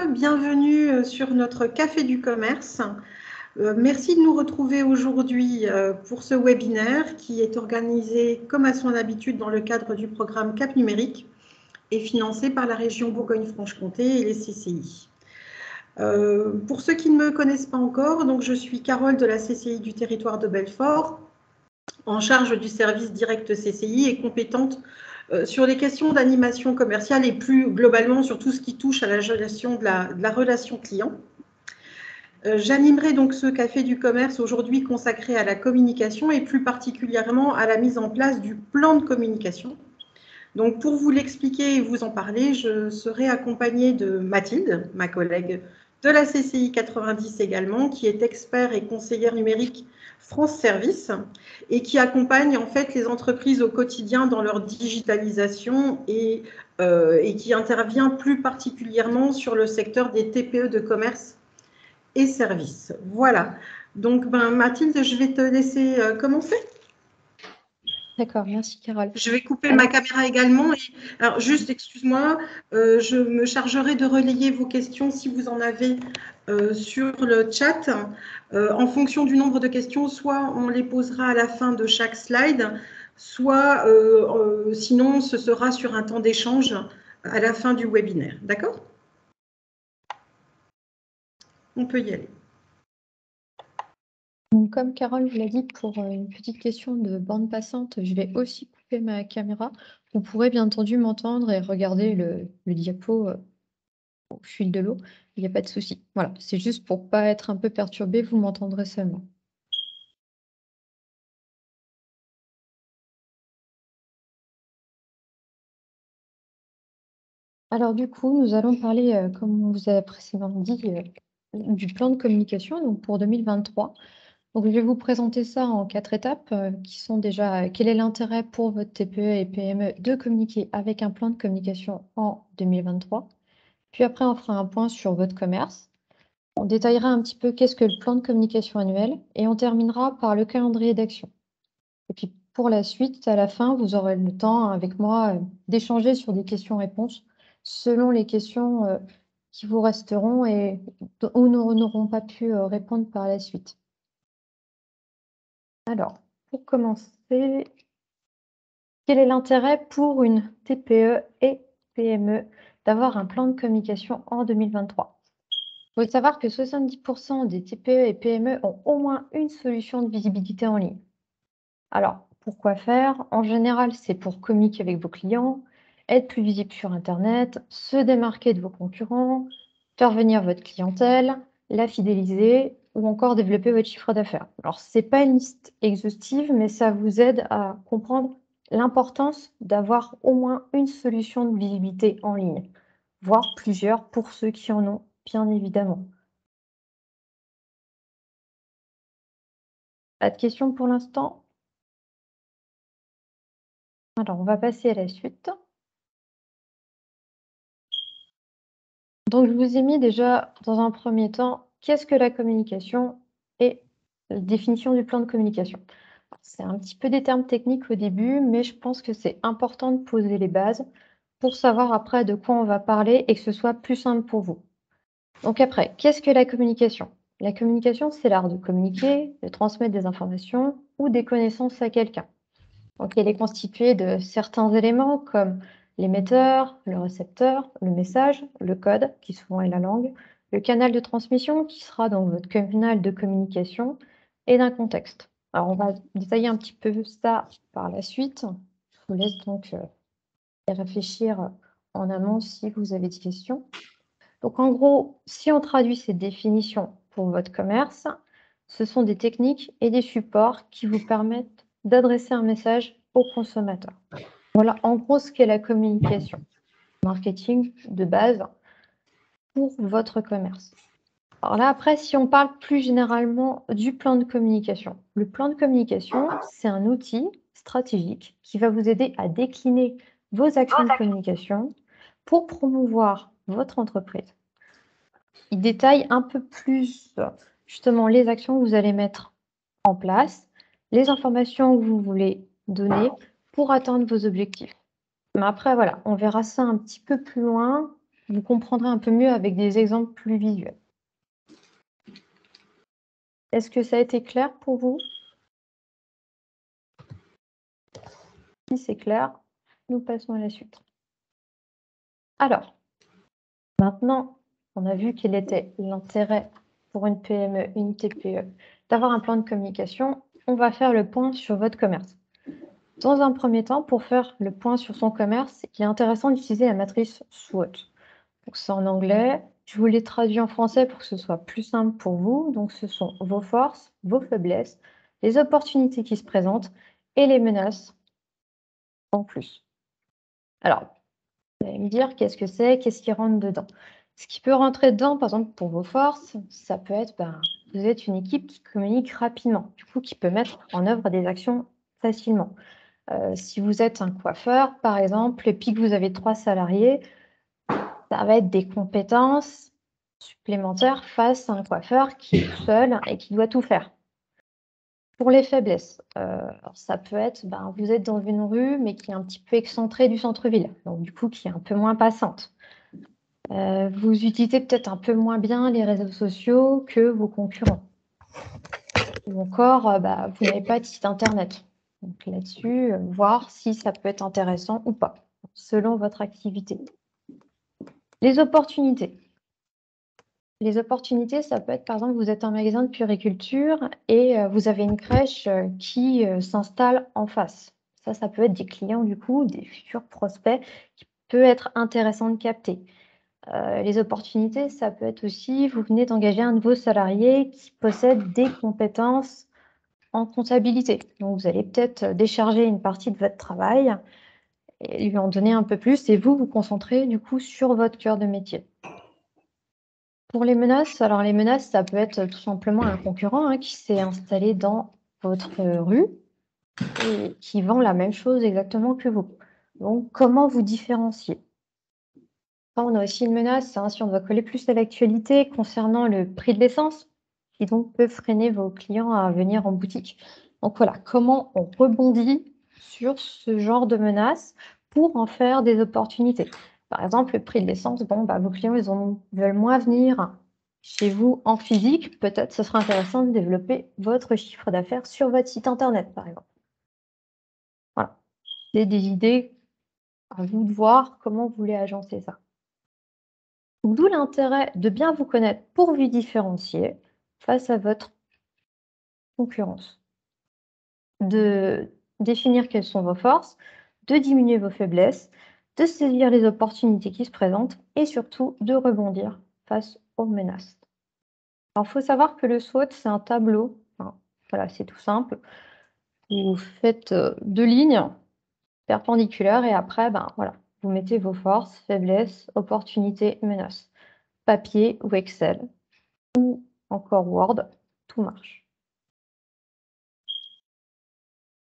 bienvenue sur notre Café du Commerce. Merci de nous retrouver aujourd'hui pour ce webinaire qui est organisé comme à son habitude dans le cadre du programme Cap Numérique et financé par la région Bourgogne-Franche-Comté et les CCI. Pour ceux qui ne me connaissent pas encore, donc je suis Carole de la CCI du territoire de Belfort, en charge du service direct CCI et compétente sur les questions d'animation commerciale et plus globalement sur tout ce qui touche à la gestion de la relation client. J'animerai donc ce Café du Commerce aujourd'hui consacré à la communication et plus particulièrement à la mise en place du plan de communication. Donc pour vous l'expliquer et vous en parler, je serai accompagnée de Mathilde, ma collègue de la CCI 90 également, qui est expert et conseillère numérique France Service et qui accompagne en fait les entreprises au quotidien dans leur digitalisation et qui intervient plus particulièrement sur le secteur des TPE de commerce et services. Voilà. Donc Mathilde, je vais te laisser commencer. D'accord, merci Carole. Je vais couper ma caméra également. Alors juste, excuse-moi, je me chargerai de relayer vos questions si vous en avez sur le chat. En fonction du nombre de questions, soit on les posera à la fin de chaque slide, soit sinon ce sera sur un temps d'échange à la fin du webinaire. D'accord? On peut y aller. Donc, comme Carole vous l'a dit, pour une petite question de bande passante, je vais aussi couper ma caméra. Vous pourrez bien entendu m'entendre et regarder le diapo au fil de l'eau. Il n'y a pas de souci. Voilà, c'est juste pour ne pas être un peu perturbé, vous m'entendrez seulement. Alors du coup, nous allons parler, comme on vous a précédemment dit, du plan de communication donc pour 2023. Donc, je vais vous présenter ça en 4 étapes qui sont déjà quel est l'intérêt pour votre TPE et PME de communiquer avec un plan de communication en 2023. Puis après, on fera un point sur votre commerce. On détaillera un petit peu qu'est-ce que le plan de communication annuel et on terminera par le calendrier d'action. Et puis pour la suite, à la fin, vous aurez le temps avec moi d'échanger sur des questions-réponses selon les questions qui vous resteront et où nous n'aurons pas pu répondre par la suite. Alors, pour commencer, quel est l'intérêt pour une TPE et PME d'avoir un plan de communication en 2023? Il faut savoir que 70% des TPE et PME ont au moins une solution de visibilité en ligne. Alors, pourquoi faire? En général, c'est pour communiquer avec vos clients, être plus visible sur Internet, se démarquer de vos concurrents, faire venir votre clientèle, la fidéliser ou encore développer votre chiffre d'affaires. Alors, ce n'est pas une liste exhaustive, mais ça vous aide à comprendre l'importance d'avoir au moins une solution de visibilité en ligne, voire plusieurs pour ceux qui en ont, bien évidemment. Pas de questions pour l'instant? Alors, on va passer à la suite. Donc, je vous ai mis déjà, dans un premier temps, qu'est-ce que la communication et la définition du plan de communication. C'est un petit peu des termes techniques au début, mais je pense que c'est important de poser les bases pour savoir après de quoi on va parler et que ce soit plus simple pour vous. Donc après, qu'est-ce que la communication? La communication, c'est l'art de communiquer, de transmettre des informations ou des connaissances à quelqu'un. Donc, elle est constituée de certains éléments comme l'émetteur, le récepteur, le message, le code, qui souvent est la langue, le canal de transmission, qui sera donc votre canal de communication, et d'un contexte. Alors, on va détailler un petit peu ça par la suite. Je vous laisse donc y réfléchir en amont si vous avez des questions. Donc, en gros, si on traduit ces définitions pour votre commerce, ce sont des techniques et des supports qui vous permettent d'adresser un message au consommateur. Voilà en gros ce qu'est la communication, marketing de base pour votre commerce. Alors là, après, si on parle plus généralement du plan de communication. Le plan de communication, c'est un outil stratégique qui va vous aider à décliner vos actions de communication pour promouvoir votre entreprise. Il détaille un peu plus justement les actions que vous allez mettre en place, les informations que vous voulez donner pour atteindre vos objectifs. Mais après, voilà, on verra ça un petit peu plus loin vous comprendrez un peu mieux avec des exemples plus visuels. Est-ce que ça a été clair pour vous? Si c'est clair, nous passons à la suite. Alors, maintenant, on a vu quel était l'intérêt pour une PME, une TPE, d'avoir un plan de communication. On va faire le point sur votre commerce. Dans un premier temps, pour faire le point sur son commerce, il est intéressant d'utiliser la matrice SWOT. Donc, c'est en anglais. Je vous l'ai traduit en français pour que ce soit plus simple pour vous. Donc, ce sont vos forces, vos faiblesses, les opportunités qui se présentent et les menaces en plus. Alors, vous allez me dire qu'est-ce que c'est, qu'est-ce qui rentre dedans. Ce qui peut rentrer dedans, par exemple, pour vos forces, ça peut être, vous êtes une équipe qui communique rapidement, du coup, qui peut mettre en œuvre des actions facilement. Si vous êtes un coiffeur, par exemple, et puis que vous avez 3 salariés, ça va être des compétences supplémentaires face à un coiffeur qui est seul et qui doit tout faire. Pour les faiblesses, ça peut être, vous êtes dans une rue, mais qui est un petit peu excentrée du centre-ville, donc du coup, qui est un peu moins passante. Vous utilisez peut-être un peu moins bien les réseaux sociaux que vos concurrents. Ou encore, vous n'avez pas de site internet. Donc là-dessus, voir si ça peut être intéressant ou pas, selon votre activité. Les opportunités. Les opportunités, ça peut être, par exemple, vous êtes un magasin de puériculture et vous avez une crèche qui s'installe en face. Ça peut être des clients, du coup, des futurs prospects qui peut être intéressant de capter. Les opportunités, ça peut être aussi, vous venez d'engager un nouveau salarié qui possède des compétences en comptabilité. Donc, vous allez peut-être décharger une partie de votre travail et lui en donner un peu plus et vous concentrez du coup sur votre cœur de métier. Pour les menaces, alors les menaces, ça peut être tout simplement un concurrent qui s'est installé dans votre rue et qui vend la même chose exactement que vous. Donc, comment vous différencier? On a aussi une menace, si on doit coller plus à l'actualité concernant le prix de l'essence, qui donc peut freiner vos clients à venir en boutique. Donc voilà, comment on rebondit sur ce genre de menaces pour en faire des opportunités. Par exemple, le prix de l'essence, vos clients veulent moins venir chez vous en physique. Peut-être ce sera intéressant de développer votre chiffre d'affaires sur votre site internet, par exemple. Voilà, c'est des idées à vous de voir comment vous voulez agencer ça. D'où l'intérêt de bien vous connaître pour vous différencier face à votre concurrence. De définir quelles sont vos forces, de diminuer vos faiblesses, de saisir les opportunités qui se présentent et surtout de rebondir face aux menaces. Alors, il faut savoir que le SWOT, c'est un tableau. Voilà, c'est tout simple. Vous faites 2 lignes perpendiculaires et après, vous mettez vos forces, faiblesses, opportunités, menaces. Papier ou Excel, ou encore Word, tout marche.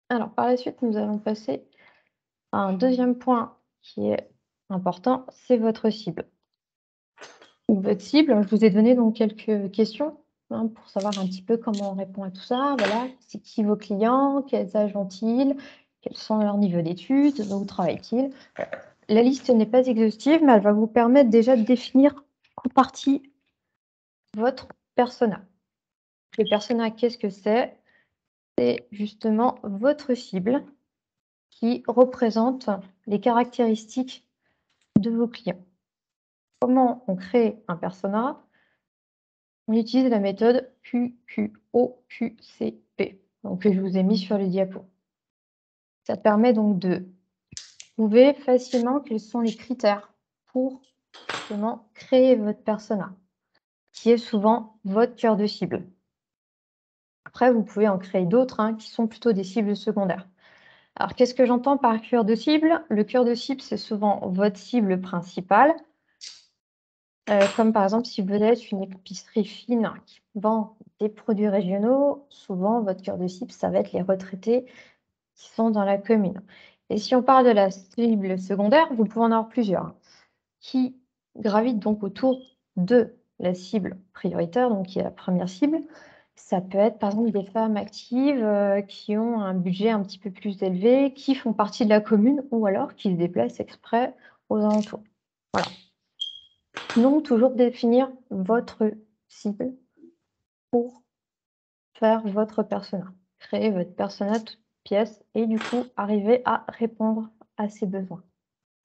Alors, par la suite, nous allons passer à un deuxième point qui est important, c'est votre cible. Votre cible, je vous ai donné donc quelques questions pour savoir un petit peu comment on répond à tout ça. Voilà, c'est qui vos clients, quels âges ont-ils, quels sont leurs niveaux d'études, où travaillent-ils. La liste n'est pas exhaustive, mais elle va vous permettre déjà de définir en partie votre persona. Le persona, qu'est-ce que c'est? C'est justement votre cible qui représente les caractéristiques de vos clients. Comment on crée un persona? On utilise la méthode QQOQCP, donc que je vous ai mis sur les diapos. Ça permet donc de trouver facilement quels sont les critères pour justement créer votre persona, qui est souvent votre cœur de cible. Après, vous pouvez en créer d'autres qui sont plutôt des cibles secondaires. Alors, qu'est-ce que j'entends par cœur de cible? Le cœur de cible, c'est souvent votre cible principale. Comme par exemple, si vous êtes une épicerie fine qui vend des produits régionaux, souvent votre cœur de cible, ça va être les retraités qui sont dans la commune. Et si on parle de la cible secondaire, vous pouvez en avoir plusieurs qui gravitent donc autour de la cible prioritaire, donc qui est la première cible. Ça peut être par exemple des femmes actives qui ont un budget un petit peu plus élevé, qui font partie de la commune ou alors qui se déplacent exprès aux alentours. Voilà. Donc, toujours définir votre cible pour faire votre persona. Créer votre persona toute pièce et du coup, arriver à répondre à ses besoins.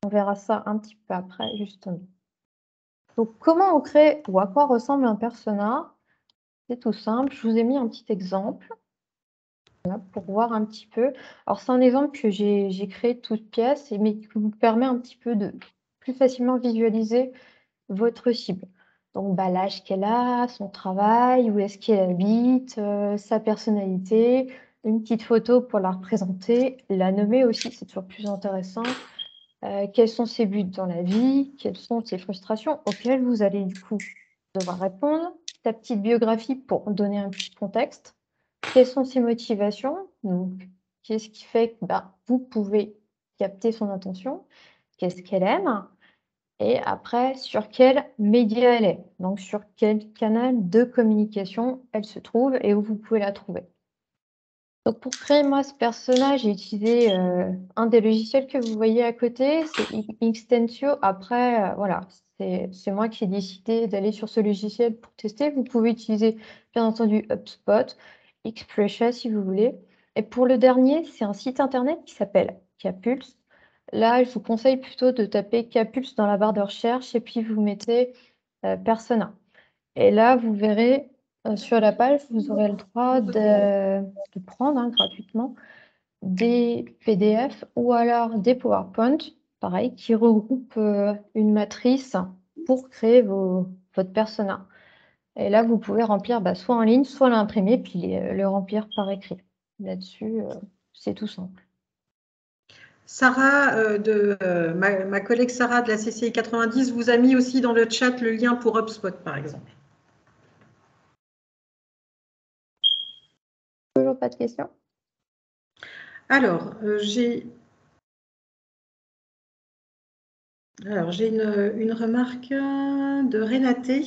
On verra ça un petit peu après, justement. Donc, comment on crée ou à quoi ressemble un persona? C'est tout simple. Je vous ai mis un petit exemple là, pour voir un petit peu. Alors, c'est un exemple que j'ai créé toute pièce, mais qui vous permet un petit peu de plus facilement visualiser votre cible. Donc, bah, l'âge qu'elle a, son travail, où est-ce qu'elle habite, sa personnalité, une petite photo pour la représenter, la nommer aussi, c'est toujours plus intéressant. Quels sont ses buts dans la vie, quelles sont ses frustrations auxquelles vous allez du coup devoir répondre, ta petite biographie pour donner un petit contexte, quelles sont ses motivations, donc qu'est-ce qui fait que vous pouvez capter son attention, qu'est-ce qu'elle aime, et après sur quel média elle est, donc sur quel canal de communication elle se trouve et où vous pouvez la trouver. Donc pour créer moi ce personnage, j'ai utilisé un des logiciels que vous voyez à côté, c'est Xtensio. Après, voilà, c'est moi qui ai décidé d'aller sur ce logiciel pour tester. Vous pouvez utiliser bien entendu HubSpot, Xpresha si vous voulez. Et pour le dernier, c'est un site internet qui s'appelle Capulse. Là, je vous conseille plutôt de taper Capulse dans la barre de recherche et puis vous mettez Persona. Et là, vous verrez sur la page, vous aurez le droit de prendre gratuitement des PDF ou alors des PowerPoint, pareil, qui regroupent une matrice pour créer votre persona. Et là, vous pouvez remplir soit en ligne, soit l'imprimer, puis le remplir par écrit. Là-dessus, c'est tout simple. Sarah, ma collègue Sarah de la CCI 90 vous a mis aussi dans le chat le lien pour HubSpot, par exemple. Toujours pas de questions? Alors, j'ai une remarque de Renaté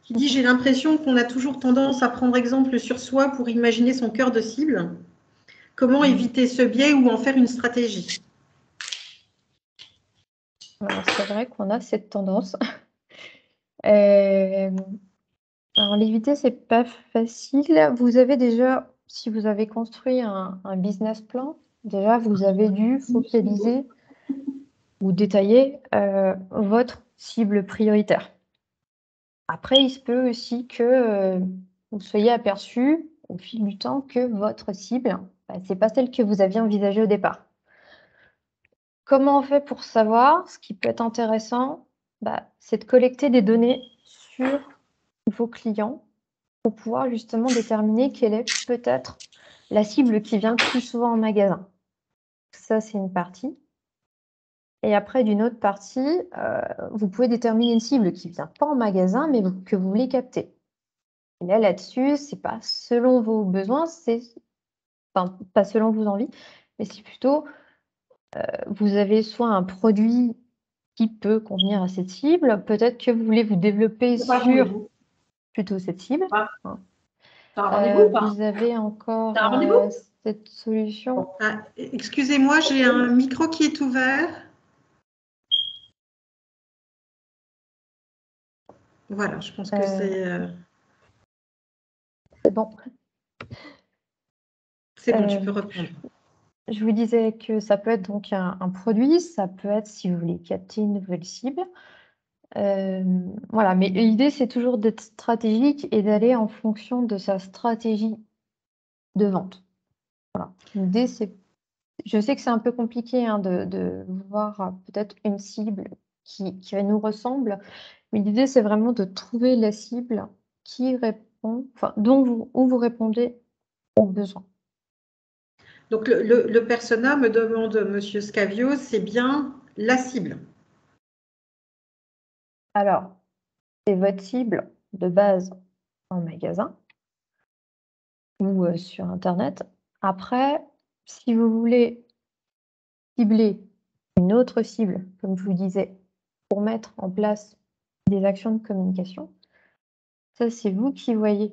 qui dit « J'ai l'impression qu'on a toujours tendance à prendre exemple sur soi pour imaginer son cœur de cible. Comment éviter ce biais ou en faire une stratégie ?» Alors, c'est vrai qu'on a cette tendance. Alors, l'éviter, c'est pas facile. Vous avez déjà, si vous avez construit un business plan, déjà, vous avez dû focaliser ou détailler votre cible prioritaire. Après, il se peut aussi que vous soyez aperçu au fil du temps que votre cible, c'est pas celle que vous aviez envisagée au départ. Comment on fait pour savoir? Ce qui peut être intéressant, c'est de collecter des données sur vos clients pour pouvoir justement déterminer quelle est peut-être la cible qui vient le plus souvent en magasin. Ça, c'est une partie. Et après, d'une autre partie, vous pouvez déterminer une cible qui ne vient pas en magasin, mais que vous voulez capter. Et là-dessus, c'est pas selon vos besoins, enfin, pas selon vos envies, mais c'est plutôt, vous avez soit un produit qui peut convenir à cette cible, peut-être que vous voulez vous développer sur plutôt cette cible. Vous avez encore cette solution. Ah, excusez-moi, j'ai un micro qui est ouvert. Voilà, je pense que c'est... C'est bon. C'est bon, tu peux reprendre. Je vous disais que ça peut être donc un produit, ça peut être si vous voulez capter une nouvelle cible. Voilà, mais l'idée, c'est toujours d'être stratégique et d'aller en fonction de sa stratégie de vente. Voilà. L'idée, c'est... Je sais que c'est un peu compliqué de voir peut-être une cible qui nous ressemble, mais l'idée, c'est vraiment de trouver la cible qui répond, enfin, où vous répondez aux besoins. Donc, le persona, me demande Monsieur Scavio, c'est bien la cible. Alors, c'est votre cible de base en magasin ou sur Internet. Après, si vous voulez cibler une autre cible, comme je vous disais, pour mettre en place des actions de communication, ça, c'est vous qui voyez.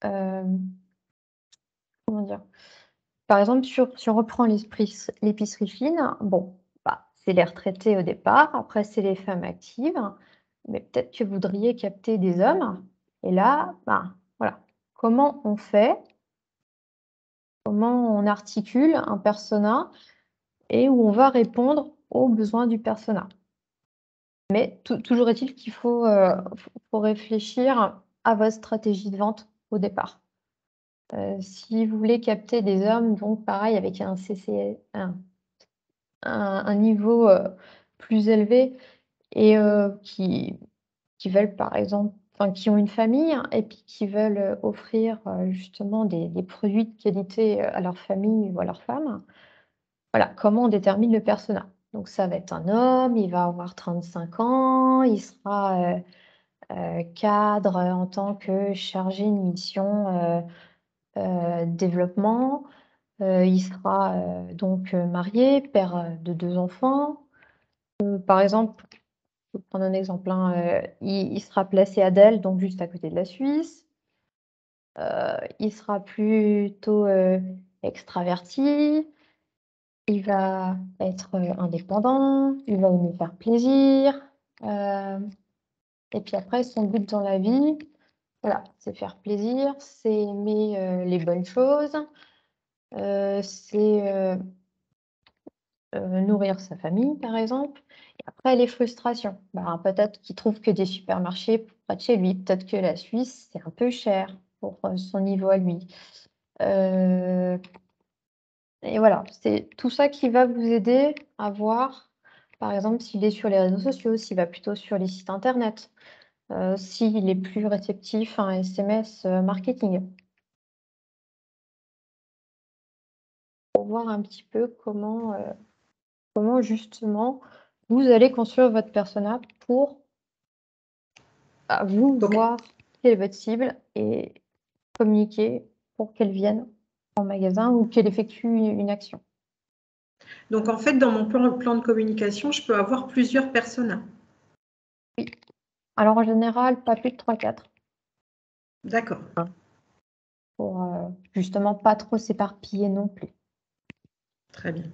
Comment dire? Par exemple, si on reprend l'épicerie fine, bon, c'est les retraités au départ, après c'est les femmes actives. mais peut-être que vous voudriez capter des hommes. Et là, ben, voilà, comment on fait? Comment on articule un persona et où on va répondre aux besoins du persona. Mais toujours est-il qu'il faut réfléchir à votre stratégie de vente au départ. Si vous voulez capter des hommes, donc pareil avec un niveau plus élevé et qui veulent par exemple, enfin qui ont une famille et puis qui veulent offrir justement des produits de qualité à leur famille ou à leur femme. Voilà, comment on détermine le persona? Donc ça va être un homme, il va avoir 35 ans, il sera cadre en tant que chargé de mission développement. Il sera donc marié, père de 2 enfants. Par exemple, je vais prendre un exemple, hein, il sera placé à Delle, donc juste à côté de la Suisse. Il sera plutôt extraverti. Il va être indépendant, il va aimer faire plaisir. Et puis après, son but dans la vie, voilà, c'est faire plaisir, c'est aimer les bonnes choses, c'est nourrir sa famille, par exemple. Et après, les frustrations. Bah, peut-être qu'il trouve que des supermarchés près de chez lui, peut-être que la Suisse, c'est un peu cher pour son niveau à lui. Et voilà, c'est tout ça qui va vous aider à voir, par exemple, s'il est sur les réseaux sociaux, s'il va plutôt sur les sites internet, s'il est plus réceptif à un SMS marketing. Pour voir un petit peu comment justement vous allez construire votre persona pour vous voir quelle est votre cible et communiquer pour qu'elle vienne en magasin ou qu'elle effectue une action. Donc, en fait, dans mon plan de communication, je peux avoir plusieurs personas. Oui. Alors, en général, pas plus de 3-4. D'accord. Pour justement pas trop s'éparpiller non plus. Très bien.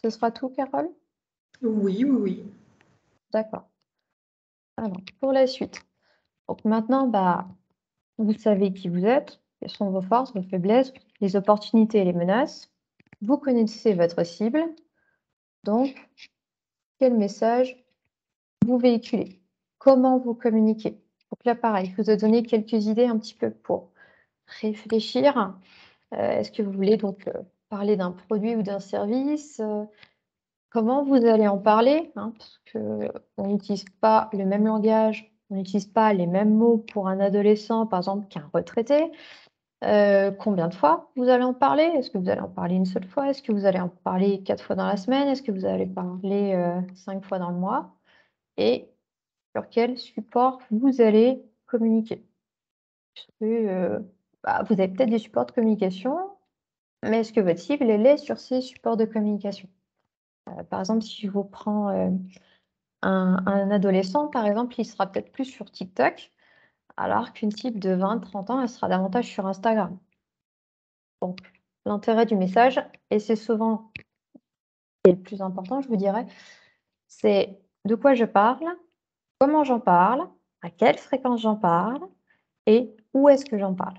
Ce sera tout, Carole? Oui, oui, oui. D'accord. Alors, pour la suite. Donc maintenant, bah, vous savez qui vous êtes, quelles sont vos forces, vos faiblesses, les opportunités et les menaces. Vous connaissez votre cible. Donc, quel message vous véhiculez? Comment vous communiquez? Donc là, pareil, je vous ai donné quelques idées un petit peu pour réfléchir. Est-ce que vous voulez donc parler d'un produit ou d'un service? Comment vous allez en parler, hein, parce qu'on n'utilise pas le même langage, on n'utilise pas les mêmes mots pour un adolescent, par exemple, qu'un retraité. Combien de fois vous allez en parler? Est-ce que vous allez en parler une seule fois? Est-ce que vous allez en parler 4 fois dans la semaine? Est-ce que vous allez parler 5 fois dans le mois? Et sur quel support vous allez communiquer? Parce que vous avez peut-être des supports de communication, mais est-ce que votre cible, elle est sur ces supports de communication? Par exemple, si je vous prends un adolescent, par exemple, il sera peut-être plus sur TikTok, alors qu'une cible de 20-30 ans, elle sera davantage sur Instagram. Donc, l'intérêt du message, et c'est souvent le plus important, je vous dirais, c'est de quoi je parle, comment j'en parle, à quelle fréquence j'en parle et où est-ce que j'en parle.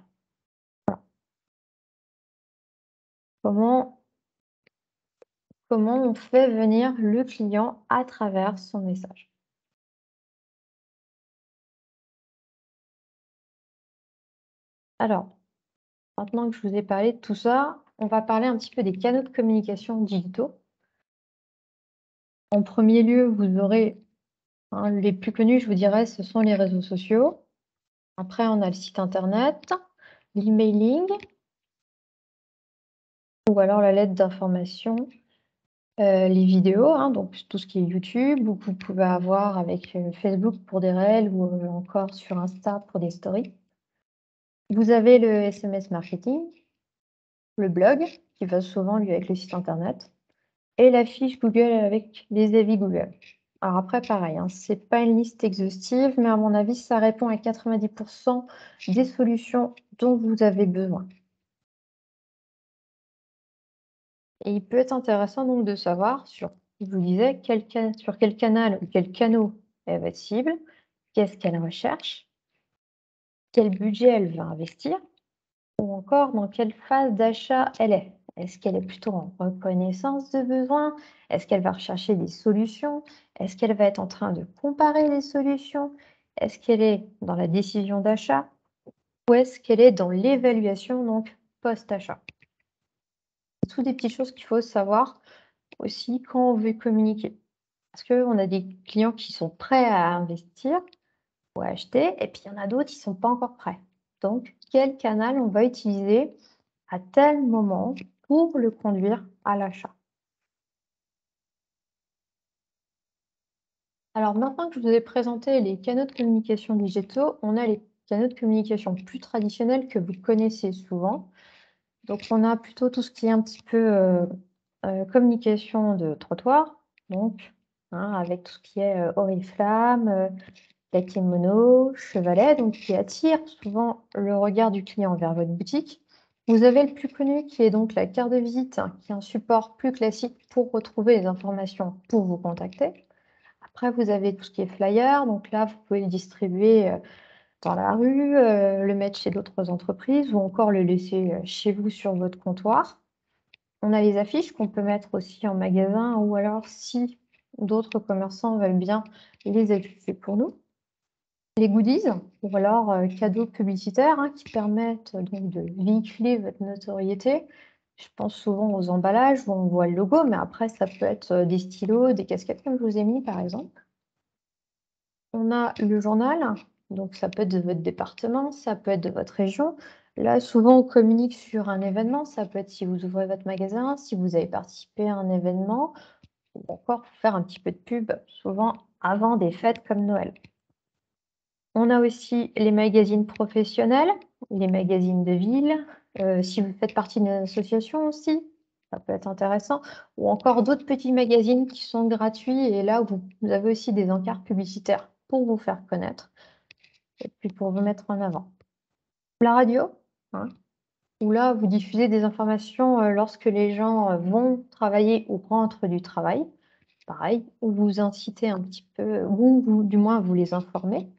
Voilà. Comment on fait venir le client à travers son message. Alors, maintenant que je vous ai parlé de tout ça, on va parler un petit peu des canaux de communication digitaux. En premier lieu, vous aurez, hein, les plus connus, je vous dirais, ce sont les réseaux sociaux. Après, on a le site internet, l'emailing ou alors la lettre d'information, les vidéos, hein, donc tout ce qui est YouTube ou que vous pouvez avoir avec Facebook pour des réels ou encore sur Insta pour des stories. Vous avez le SMS marketing, le blog qui va souvent lui avec le site internet et la fiche Google avec les avis Google. Alors après, pareil, hein, c'est pas une liste exhaustive, mais à mon avis, ça répond à 90% des solutions dont vous avez besoin. Et il peut être intéressant donc de savoir sur Je vous disais sur quel canal ou quel canal est votre cible, qu'est-ce qu'elle recherche, quel budget elle veut investir, ou encore dans quelle phase d'achat elle est. Est-ce qu'elle est plutôt en reconnaissance de besoins? Est-ce qu'elle va rechercher des solutions? Est-ce qu'elle va être en train de comparer les solutions? Est-ce qu'elle est dans la décision d'achat? Ou est-ce qu'elle est dans l'évaluation, donc post-achat? C'est toutes des petites choses qu'il faut savoir aussi quand on veut communiquer. Parce qu'on a des clients qui sont prêts à investir ou à acheter, et puis il y en a d'autres qui ne sont pas encore prêts. Donc, quel canal on va utiliser à tel moment pour le conduire à l'achat? Alors maintenant que je vous ai présenté les canaux de communication digitaux, on a les canaux de communication plus traditionnels que vous connaissez souvent. Donc on a plutôt tout ce qui est un petit peu communication de trottoir, donc avec tout ce qui est Oriflamme, Mono, Chevalet, donc qui attire souvent le regard du client vers votre boutique. Vous avez le plus connu qui est donc la carte de visite, qui est un support plus classique pour retrouver les informations pour vous contacter. Après, vous avez tout ce qui est flyer, donc là, vous pouvez le distribuer dans la rue, le mettre chez d'autres entreprises ou encore le laisser chez vous sur votre comptoir. On a les affiches qu'on peut mettre aussi en magasin ou alors si d'autres commerçants veulent bien les afficher pour nous. Les goodies ou alors cadeaux publicitaires qui permettent donc de véhiculer votre notoriété. Je pense souvent aux emballages où on voit le logo, mais après ça peut être des stylos, des casquettes comme je vous ai mis par exemple. On a le journal, donc ça peut être de votre département, ça peut être de votre région. Là, souvent, on communique sur un événement. Ça peut être si vous ouvrez votre magasin, si vous avez participé à un événement, ou encore faire un petit peu de pub, souvent avant des fêtes comme Noël. On a aussi les magazines professionnels, les magazines de ville. Si vous faites partie d'une association aussi, ça peut être intéressant. Ou encore d'autres petits magazines qui sont gratuits et là, vous avez aussi des encarts publicitaires pour vous faire connaître et puis pour vous mettre en avant. La radio, où là, vous diffusez des informations lorsque les gens vont travailler ou rentrent du travail. Pareil, où vous incitez un petit peu, ou du moins vous les informez.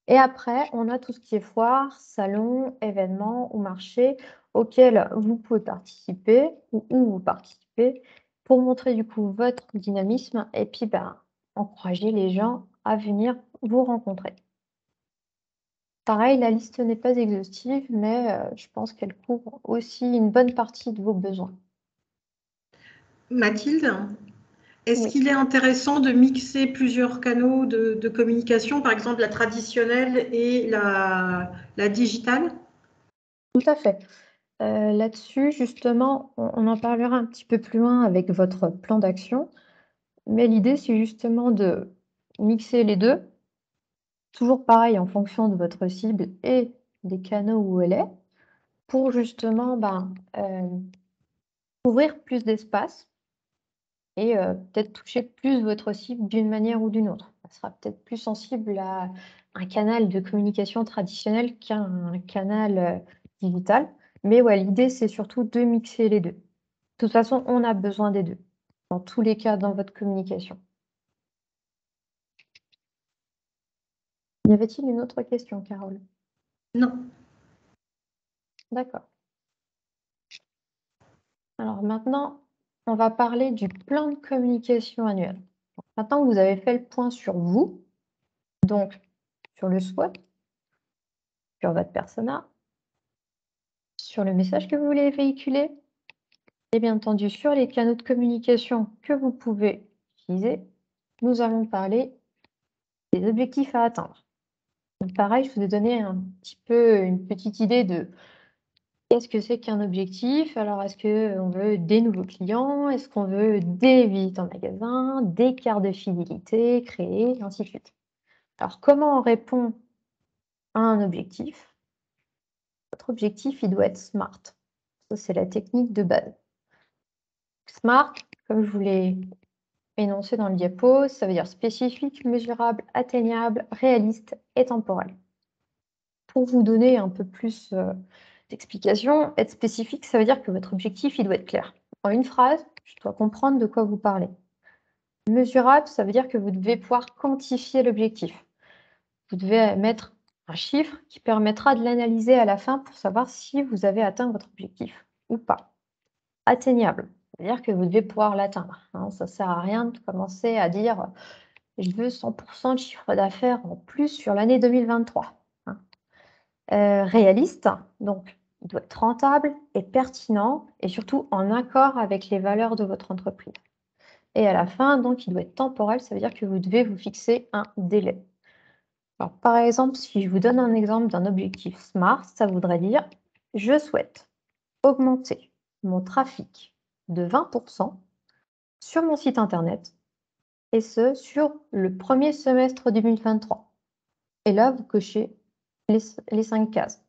Et après, on a tout ce qui est foire, salon, événements ou marché auxquels vous pouvez participer ou où vous participez pour montrer du coup votre dynamisme et puis encourager les gens à venir vous rencontrer. Pareil, la liste n'est pas exhaustive, mais je pense qu'elle couvre aussi une bonne partie de vos besoins. Mathilde, est-ce Oui. qu'il est intéressant de mixer plusieurs canaux de communication, par exemple la traditionnelle et la digitale? Tout à fait. Là-dessus, justement, on en parlera un petit peu plus loin avec votre plan d'action, mais l'idée, c'est justement de mixer les deux, toujours pareil en fonction de votre cible et des canaux où elle est, pour justement ouvrir plus d'espace et peut-être toucher plus votre cible d'une manière ou d'une autre. Elle sera peut-être plus sensible à un canal de communication traditionnel qu'à un canal digital. Mais ouais, l'idée, c'est surtout de mixer les deux. De toute façon, on a besoin des deux, dans tous les cas dans votre communication. Y avait-il une autre question, Carole? Non. D'accord. Alors maintenant, on va parler du plan de communication annuel. Maintenant que vous avez fait le point sur vous, donc sur le SWOT, sur votre persona, sur le message que vous voulez véhiculer, et bien entendu sur les canaux de communication que vous pouvez utiliser, nous allons parler des objectifs à atteindre. Donc pareil, je vous ai donné un petit peu une petite idée de qu'est-ce que c'est qu'un objectif. Alors, est-ce qu'on veut des nouveaux clients? Est-ce qu'on veut des visites en magasin, des cartes de fidélité créées, et ainsi de suite. Alors, comment on répond à un objectif? Votre objectif, il doit être SMART. Ça, c'est la technique de base. SMART, comme je vous l'ai énoncé dans le diapo, ça veut dire spécifique, mesurable, atteignable, réaliste et temporel. Pour vous donner un peu plus d'explications, être spécifique, ça veut dire que votre objectif, il doit être clair. En une phrase, je dois comprendre de quoi vous parlez. Mesurable, ça veut dire que vous devez pouvoir quantifier l'objectif. Vous devez mettre un chiffre qui permettra de l'analyser à la fin pour savoir si vous avez atteint votre objectif ou pas. Atteignable, c'est-à-dire que vous devez pouvoir l'atteindre. Hein. Ça ne sert à rien de commencer à dire « je veux 100% de chiffre d'affaires en plus sur l'année 2023 hein. ». Réaliste, donc il doit être rentable et pertinent et surtout en accord avec les valeurs de votre entreprise. Et à la fin, donc, il doit être temporel, ça veut dire que vous devez vous fixer un délai. Alors, par exemple, si je vous donne un exemple d'un objectif SMART, ça voudrait dire « je souhaite augmenter mon trafic de 20% sur mon site internet et ce, sur le premier semestre 2023 ». Et là, vous cochez les 5 cases.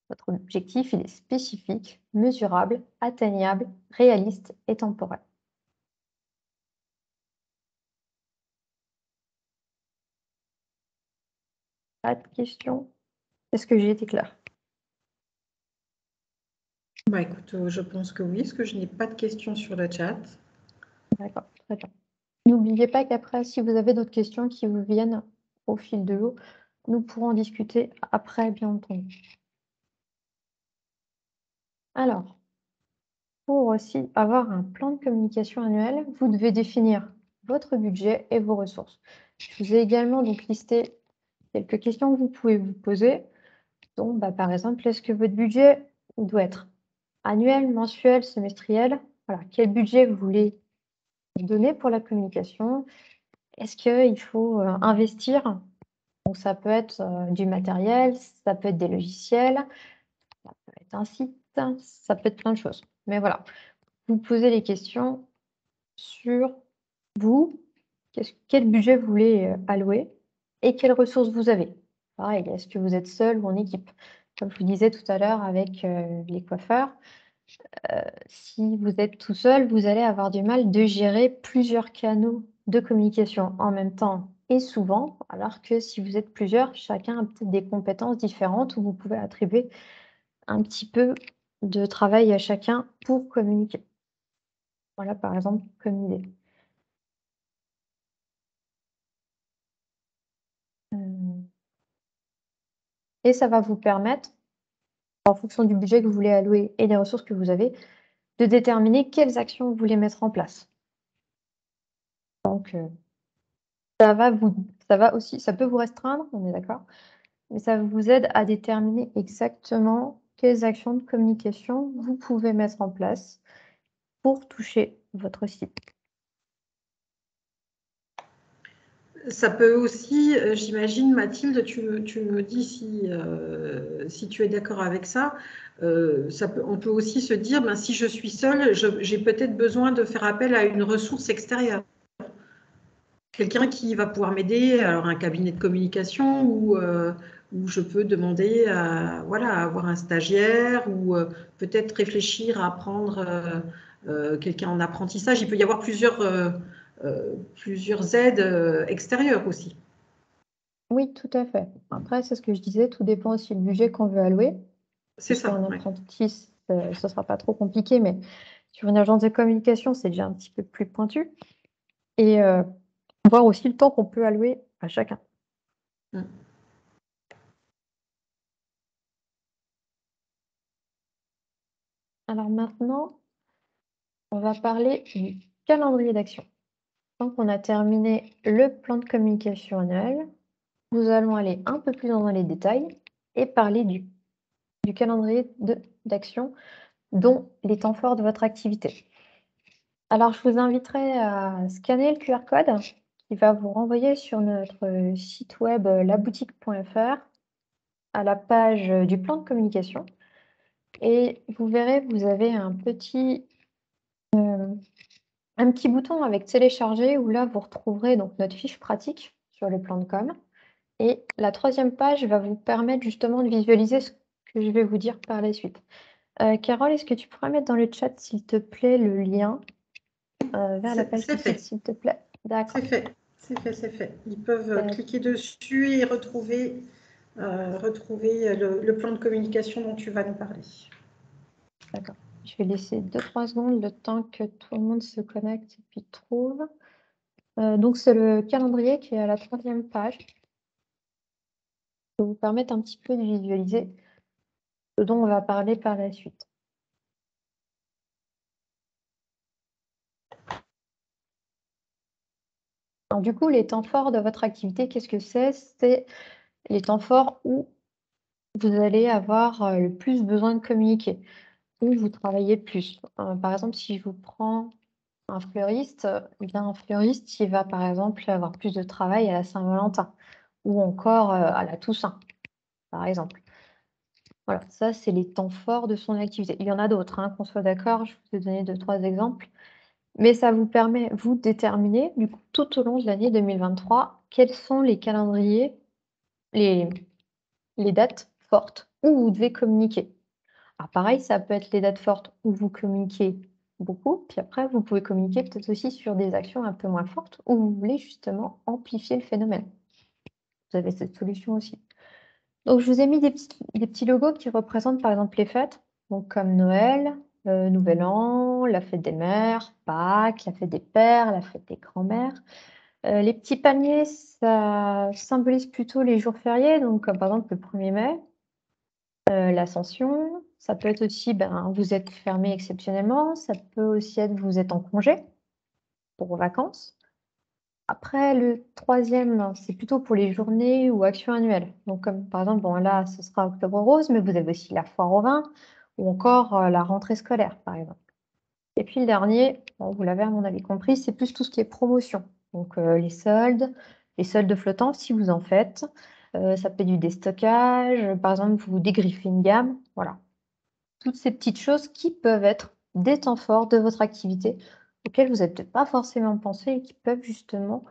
Votre objectif, il est spécifique, mesurable, atteignable, réaliste et temporel. Pas de questions? Est-ce que j'ai été claire? Bah, écoute, je pense que oui, parce que je n'ai pas de questions sur le chat. D'accord, très bien. N'oubliez pas qu'après, si vous avez d'autres questions qui vous viennent au fil de l'eau, nous pourrons en discuter après, bien entendu. Alors, pour aussi avoir un plan de communication annuel, vous devez définir votre budget et vos ressources. Je vous ai également donc listé quelques questions que vous pouvez vous poser. Donc, par exemple, est-ce que votre budget doit être annuel, mensuel, semestriel? Voilà, quel budget vous voulez donner pour la communication? Est-ce qu'il faut investir? Donc, ça peut être du matériel, ça peut être des logiciels, ça peut être un site, ça peut être plein de choses. Mais voilà, vous posez les questions sur vous, quel budget vous voulez allouer et quelles ressources vous avez. Pareil, est-ce que vous êtes seul ou en équipe? Comme je vous disais tout à l'heure avec les coiffeurs, si vous êtes tout seul, vous allez avoir du mal de gérer plusieurs canaux de communication en même temps et souvent, alors que si vous êtes plusieurs, chacun a peut-être des compétences différentes où vous pouvez attribuer un petit peu de travail à chacun pour communiquer. Voilà, par exemple, comme idée. Et ça va vous permettre, en fonction du budget que vous voulez allouer et des ressources que vous avez, de déterminer quelles actions vous voulez mettre en place. Donc, ça peut vous restreindre, on est d'accord, mais ça vous aide à déterminer exactement quelles actions de communication vous pouvez mettre en place pour toucher votre site. Ça peut aussi, j'imagine, Mathilde, tu me dis si tu es d'accord avec ça, on peut aussi se dire, si je suis seule, j'ai peut-être besoin de faire appel à une ressource extérieure. Quelqu'un qui va pouvoir m'aider, alors un cabinet de communication où je peux demander à avoir un stagiaire ou peut-être réfléchir à prendre quelqu'un en apprentissage. Il peut y avoir plusieurs aides extérieures aussi. Oui, tout à fait. Après, c'est ce que je disais, tout dépend aussi du budget qu'on veut allouer. C'est ça. Un apprenti, ce ne sera pas trop compliqué, mais sur une agence de communication, c'est déjà un petit peu plus pointu. Et voir aussi le temps qu'on peut allouer à chacun. Alors maintenant, on va parler du calendrier d'action. Donc, on a terminé le plan de communication annuel. Nous allons aller un peu plus dans les détails et parler du calendrier d'action, dont les temps forts de votre activité. Alors, je vous inviterai à scanner le QR code qui va vous renvoyer sur notre site web laboutique.fr à la page du plan de communication. Et vous verrez, vous avez un petit bouton avec télécharger où là, vous retrouverez donc notre fiche pratique sur le plan de com. Et la 3e page va vous permettre justement de visualiser ce que je vais vous dire par la suite. Carole, est-ce que tu pourrais mettre dans le chat, s'il te plaît, le lien vers la page du site, s'il te plaît? D'accord. C'est fait. Ils peuvent cliquer dessus et retrouver le plan de communication dont tu vas nous parler. D'accord. Je vais laisser 2-3 secondes le temps que tout le monde se connecte et puis trouve. Donc c'est le calendrier qui est à la 3e page. Pour vous permettre un petit peu de visualiser ce dont on va parler par la suite. Alors, du coup, les temps forts de votre activité, qu'est-ce que c'est? C'est les temps forts où vous allez avoir le plus besoin de communiquer, où vous travaillez plus. Par exemple, si je vous prends un fleuriste, eh bien, un fleuriste, il va par exemple avoir plus de travail à la Saint-Valentin ou encore à la Toussaint, par exemple. Voilà, ça, c'est les temps forts de son activité. Il y en a d'autres, hein, qu'on soit d'accord, je vous ai donné 2-3 exemples. Mais ça vous permet, vous, de déterminer, du coup, tout au long de l'année 2023, quels sont les calendriers, les dates fortes où vous devez communiquer. Alors pareil, ça peut être les dates fortes où vous communiquez beaucoup, puis après, vous pouvez communiquer peut-être aussi sur des actions un peu moins fortes où vous voulez justement amplifier le phénomène. Vous avez cette solution aussi. Donc, je vous ai mis des petits logos qui représentent par exemple les fêtes, donc comme Noël, Nouvel An, la fête des mères, Pâques, la fête des pères, la fête des grands-mères. Les petits palmiers, ça symbolise plutôt les jours fériés, donc comme par exemple le 1er mai, l'Ascension. Ça peut être aussi, vous êtes fermé exceptionnellement. Ça peut aussi être vous êtes en congé pour vos vacances. Après, le 3e, c'est plutôt pour les journées ou actions annuelles. Donc, comme par exemple, bon, là, ce sera Octobre Rose, mais vous avez aussi la foire au vin ou encore la rentrée scolaire, par exemple. Et puis le dernier, bon, vous l'avez à mon avis compris, c'est plus tout ce qui est promotion. Donc, les soldes flottants, si vous en faites. Ça peut être du déstockage, par exemple, vous dégriffez une gamme. Voilà. Toutes ces petites choses qui peuvent être des temps forts de votre activité auxquels vous n'avez peut-être pas forcément pensé et qui peuvent justement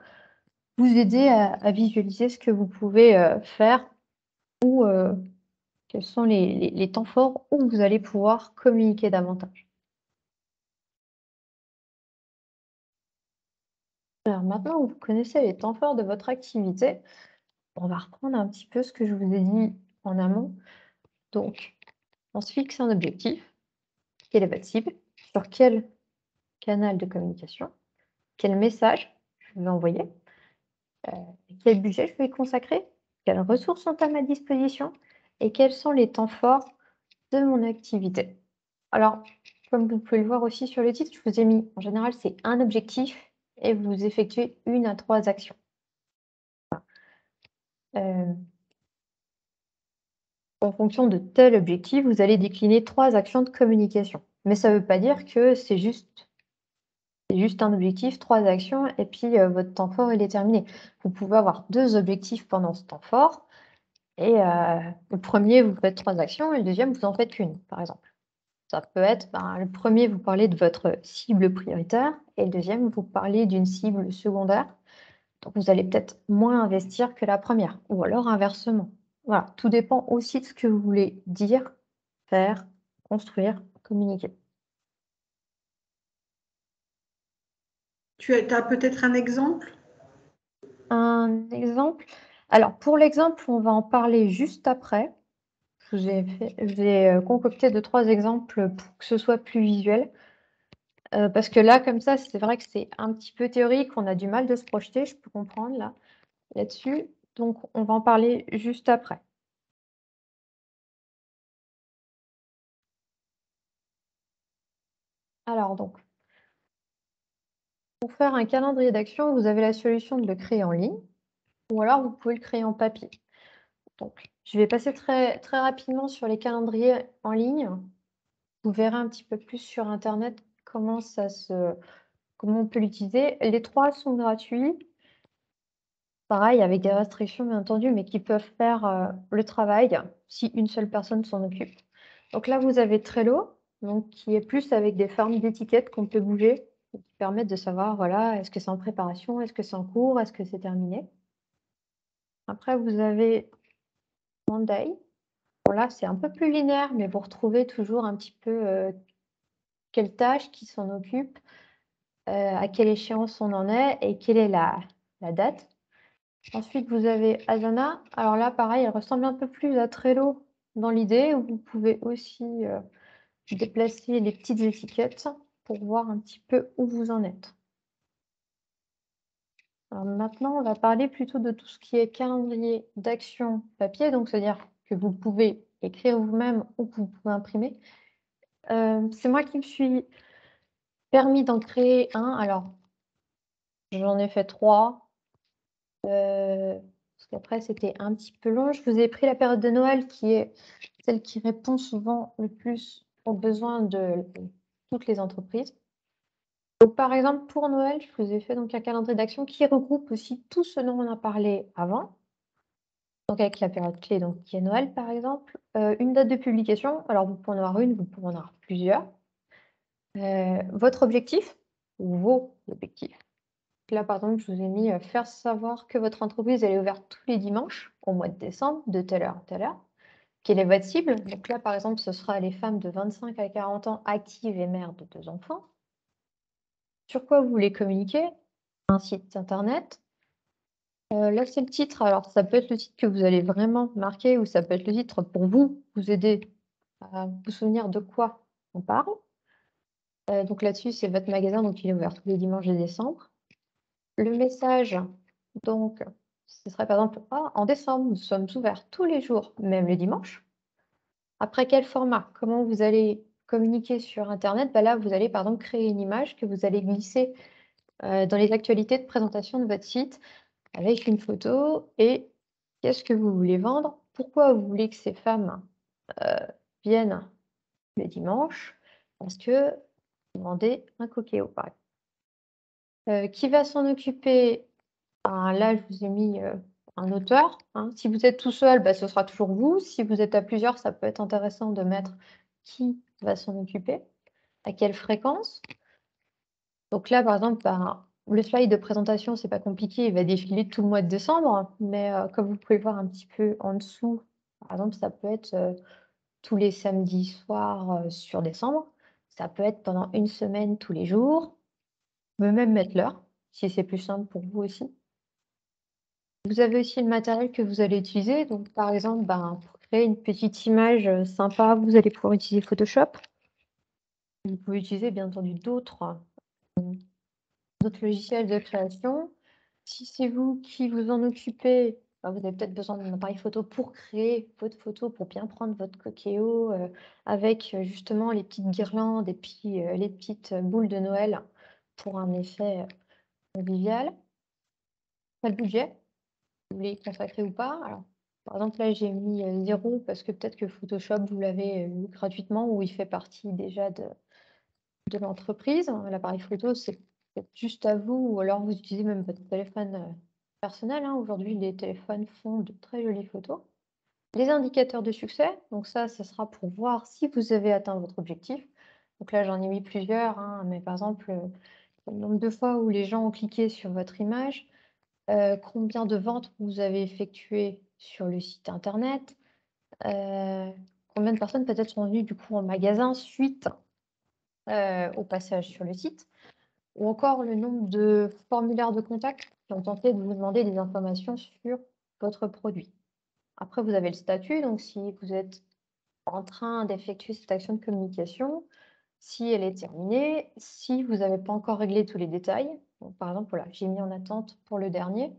vous aider à visualiser ce que vous pouvez faire ou quels sont les temps forts où vous allez pouvoir communiquer davantage. Alors maintenant que vous connaissez les temps forts de votre activité, on va reprendre un petit peu ce que je vous ai dit en amont. Donc, on se fixe un objectif. Quelle est votre cible? Sur quel canal de communication? Quel message je vais envoyer? Quel budget je vais y consacrer? Quelles ressources sont à ma disposition? Et quels sont les temps forts de mon activité? Alors, comme vous pouvez le voir aussi sur le titre, je vous ai mis, en général, c'est un objectif et vous effectuez 1 à 3 actions. En fonction de tel objectif, vous allez décliner 3 actions de communication. Mais ça ne veut pas dire que c'est juste un objectif, 3 actions et puis votre temps fort il est terminé. Vous pouvez avoir 2 objectifs pendant ce temps fort et le premier, vous faites 3 actions et le deuxième, vous en faites qu'1, par exemple. Ça peut être, le premier, vous parlez de votre cible prioritaire et le deuxième, vous parlez d'une cible secondaire. Donc, vous allez peut-être moins investir que la première ou alors inversement. Voilà, tout dépend aussi de ce que vous voulez dire, faire, construire, communiquer. Tu as peut-être un exemple? Un exemple? Alors, pour l'exemple, on va en parler juste après. Je vous ai concocté 2-3 exemples pour que ce soit plus visuel. Parce que là, comme ça, c'est vrai que c'est un petit peu théorique, on a du mal de se projeter, je peux comprendre là-dessus. Donc, on va en parler juste après. Alors donc, pour faire un calendrier d'action, vous avez la solution de le créer en ligne ou alors vous pouvez le créer en papier. Donc, je vais passer très, très rapidement sur les calendriers en ligne. Vous verrez un petit peu plus sur internet comment on peut l'utiliser. Les 3 sont gratuits. Pareil, avec des restrictions bien entendu, mais qui peuvent faire le travail si une seule personne s'en occupe. Donc là, vous avez Trello, donc qui est plus avec des formes d'étiquettes qu'on peut bouger, et qui permettent de savoir, voilà, est-ce que c'est en préparation, est-ce que c'est en cours, est-ce que c'est terminé. Après, vous avez Monday. Voilà, c'est un peu plus linéaire, mais vous retrouvez toujours un petit peu quelle tâche qui s'en occupe, à quelle échéance on en est et quelle est la date. Ensuite, vous avez Asana. Alors là, pareil, elle ressemble un peu plus à Trello dans l'idée, où vous pouvez aussi déplacer les petites étiquettes pour voir un petit peu où vous en êtes. Alors maintenant, on va parler plutôt de tout ce qui est calendrier d'action papier, donc c'est-à-dire que vous pouvez écrire vous-même ou que vous pouvez imprimer. C'est moi qui me suis permis d'en créer un. Alors, j'en ai fait 3, parce qu'après c'était un petit peu long. Je vous ai pris la période de Noël qui est celle qui répond souvent le plus aux besoins de toutes les entreprises. Donc par exemple, pour Noël, je vous ai fait donc un calendrier d'action qui regroupe aussi tout ce dont on a parlé avant. Donc avec la période clé, donc qui est Noël par exemple, une date de publication. Alors vous pouvez en avoir une, vous pouvez en avoir plusieurs. Votre objectif ou vos objectifs. Là, par exemple, je vous ai mis faire savoir que votre entreprise elle est ouverte tous les dimanches au mois de décembre, de telle heure à telle heure. Quelle est votre cible? Donc là, par exemple, ce sera les femmes de 25 à 40 ans actives et mères de 2 enfants. Sur quoi vous voulez communiquer? Un site internet. Là, c'est le titre. Alors, ça peut être le titre que vous allez vraiment marquer ou ça peut être le titre pour vous aider à vous souvenir de quoi on parle. Donc là-dessus, c'est votre magasin, donc il est ouvert tous les dimanches de décembre. Le message, donc, ce serait par exemple: «Ah, en décembre, nous sommes ouverts tous les jours, même le dimanche». Après, quel format? Comment vous allez communiquer sur internet? Bah là, vous allez par exemple créer une image que vous allez glisser, dans les actualités de présentation de votre site avec une photo et qu'est-ce que vous voulez vendre? Pourquoi vous voulez que ces femmes, viennent le dimanche? Parce que vous vendez un coquéo, par exemple. Qui va s'en occuper? Ben, là, je vous ai mis, un auteur, hein. Si vous êtes tout seul, bah, ce sera toujours vous. Si vous êtes à plusieurs, ça peut être intéressant de mettre qui va s'en occuper, à quelle fréquence. Donc là, par exemple, ben, le slide de présentation, c'est pas compliqué, il va défiler tout le mois de décembre, mais comme vous pouvez le voir un petit peu en dessous, par exemple, ça peut être, tous les samedis soirs, sur décembre. Ça peut être pendant une semaine tous les jours. Vous pouvez même mettre l'heure, si c'est plus simple pour vous aussi. Vous avez aussi le matériel que vous allez utiliser. Donc, par exemple, ben, pour créer une petite image sympa, vous allez pouvoir utiliser Photoshop. Vous pouvez utiliser, bien entendu, d'autres logiciels de création. Si c'est vous qui vous en occupez, ben, vous avez peut-être besoin d'un appareil photo pour créer votre photo, pour bien prendre votre coquéo, avec justement les petites guirlandes et puis les petites boules de Noël pour un effet convivial. Pas le budget. Vous voulez y consacrer ou pas. Alors, par exemple, là, j'ai mis 0 parce que peut-être que Photoshop, vous l'avez gratuitement ou il fait partie déjà de l'entreprise. L'appareil photo, c'est peut-être juste à vous ou alors vous utilisez même votre téléphone personnel, hein. Aujourd'hui, les téléphones font de très jolies photos. Les indicateurs de succès, donc ça sera pour voir si vous avez atteint votre objectif. Donc là, j'en ai mis plusieurs, hein, mais par exemple, le nombre de fois où les gens ont cliqué sur votre image, combien de ventes vous avez effectuées sur le site internet? Combien de personnes peut-être sont venues du coup en magasin suite, au passage sur le site? Ou encore le nombre de formulaires de contact qui ont tenté de vous demander des informations sur votre produit. Après, vous avez le statut, donc si vous êtes en train d'effectuer cette action de communication, si elle est terminée, si vous n'avez pas encore réglé tous les détails. Donc par exemple, voilà, j'ai mis en attente pour le dernier.